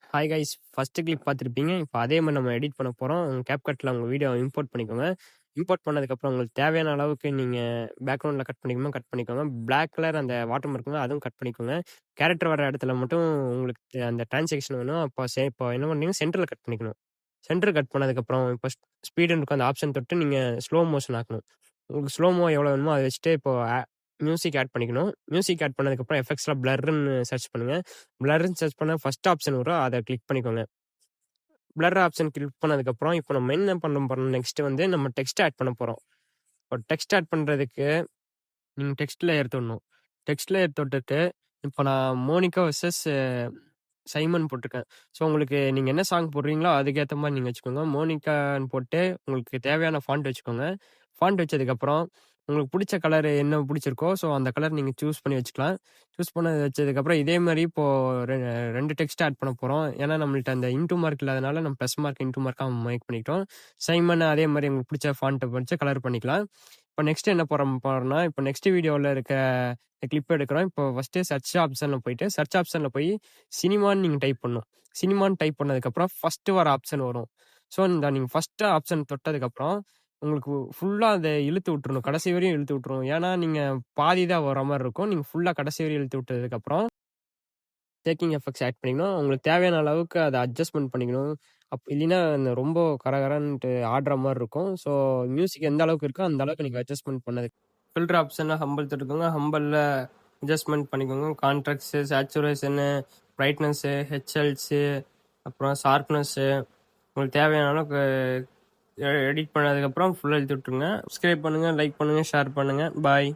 Hi guys first clip பார்த்துருப்பீங்க. இப்போ அதே மாரி நம்ம எடிட் பண்ண போறோம். CapCutல உங்க வீடியோவ இம்போர்ட் பண்ணிக்கோங்க. இம்போர்ட் பண்ணதுக்கப்புறம் உங்களுக்கு தேவையான அளவுக்கு நீங்க பேக்கிரவுண்ட்ல கட் பண்ணிக்கணுமா கட் பண்ணிக்கோங்க. பிளாக் கலர் அந்த வாட்டர் மார்க்குங்க அதுவும் கட் பண்ணிக்கோங்க. கேரக்டர் வர இடத்துல மட்டும் உங்களுக்கு அந்த டிரான்சாக்ஷன் வேணும். இப்போ என்ன பண்ணீங்க சென்டர்ல கட் பண்ணிக்கணும். சென்டர் கட் பண்ணதுக்கப்புறம் இப்போ ஸ்பீடுன்னு இருக்கும் அந்த ஆப்ஷன் தொட்டு நீங்க ஸ்லோ மோஷன் ஆக்கணும். உங்களுக்கு ஸ்லோமோ எவ்வளோ வேணுமோ அத வச்சுட்டு இப்போ மியூசிக் ஆட் பண்ணிக்கணும். மியூசிக் ஆட் பண்ணதுக்கப்புறம் எஃபெக்ட்ஸ்ல பிளர்ன்னு சர்ச் பண்ணுங்க. பிளர்ன்னு சர்ச் பண்ணா ஃபர்ஸ்ட் ஆப்ஷன் வரும். அத கிளிக் பண்ணிக்கோங்க. பிளர் ஆப்ஷன் கிளிக் பண்ணதுக்கப்புறம், இப்போ நம்ம என்ன பண்ண போறோம் நெக்ஸ்ட் வந்து நம்ம டெக்ஸ்ட் ஆட் பண்ண போறோம். இப்போ டெக்ஸ்ட் ஆட் பண்றதுக்கு நீங்க டெக்ஸ்ட் லேயர் தொடணும். டெக்ஸ்ட் லேயர் தொட்டுட்டு, இப்போ நான் மோனிகா வெர்சஸ் சைமன் போட்டிருக்கேன். ஸோ உங்களுக்கு நீங்க என்ன சாங் போடுறீங்களோ அதுக்கேத்த மாரி நீங்க வச்சுக்கோங்க. மோனிகான்னு போட்டு உங்களுக்கு தேவையான ஃபாண்ட் வச்சுக்கோங்க. ஃபாண்ட் வச்சதுக்கப்புறம் உங்களுக்கு புடிச்ச கலர் என்ன புடிச்சிருக்கோ, ஸோ அந்த கலர் நீங்க சூஸ் பண்ணி வச்சுக்கலாம். சூஸ் பண்ணி வச்சதுக்கப்புறம் இதே மாரி இப்போ 2 டெக்ஸ்ட் ஆட் பண்ண போறோம். ஏன்னா நம்மள்ட்ட அந்த இன்டூ மார்க் இல்லாதனால நம்ம பிளஸ் மார்க், இன்டூ மார்க்கா மேக் பண்ணிக்கிட்டோம். சைமன் அதே மாரி உங்களுக்கு புடிச்ச ஃபாண்ட்ட வச்சு கலர் பண்ணிக்கலாம். இப்போ நெக்ஸ்ட் என்ன போறோம்னா, இப்போ நெக்ஸ்ட் வீடியோல இருக்க கிளிப் எடுக்கிறோம். இப்போ ஃபர்ஸ்ட்டு சர்ச் ஆப்ஷன்ல போயிட்டு, சர்ச் ஆப்ஷன்ல போய் சினிமான்னு நீங்க டைப் பண்ணணும். சினிமான்னு டைப் பண்ணதுக்கப்புறம் ஃபர்ஸ்ட்டு வர ஆப்ஷன் வரும். ஸோ இந்த நீங்க ஃபர்ஸ்ட்டு ஆப்ஷன் தொட்டதுக்கப்புறம், உங்களுக்கு ஃபுல்லா அத இழுத்து விட்டுறணும். கடைசி வரையும் இழுத்து விட்டுறணும். ஏன்னா, நீங்க பாதி தான் வர மாரி இருக்கும். நீங்க ஃபுல்லா கடைசி வரையும் இழுத்து விட்டதுக்கப்புறம், டேக்கிங் எஃபெக்ட்ஸ் ஆட் பண்ணிக்கணும். உங்களுக்கு தேவையான அளவுக்கு அத அட்ஜஸ்ட்மென்ட் பண்ணிக்கணும். இல்லைன்னா இந்த ரொம்ப கரகரன்ட்டு ஆடுற மாரி இருக்கும். ஸோ மியூசிக் எந்த அளவுக்கு இருக்கோ, அந்த அளவுக்கு நீங்க அட்ஜஸ்ட்மென்ட் பண்ணது ஃபில்டர் ஆப்ஷன்ல ஹம்பிள் தொட்டுக்கோங்க. ஹம்பிள்ல அட்ஜஸ்ட்மென்ட் பண்ணிக்கோங்க. கான்ட்ராஸ்ட்டு, சேச்சுரேஷனு, பிரைட்னஸ்ஸு, ஹெச்எல்ஸு, அப்புறம் ஷார்ப்னஸ்ஸு உங்களுக்கு தேவையான அளவுக்கு எடிட் பண்ணதுக்கப்புறம் ஃபுல்லா இழுத்து விட்டுருங்க. சப்ஸ்கிரைப் பண்ணுங்க, லைக் பண்ணுங்க, ஷேர் பண்ணுங்க. பாய்.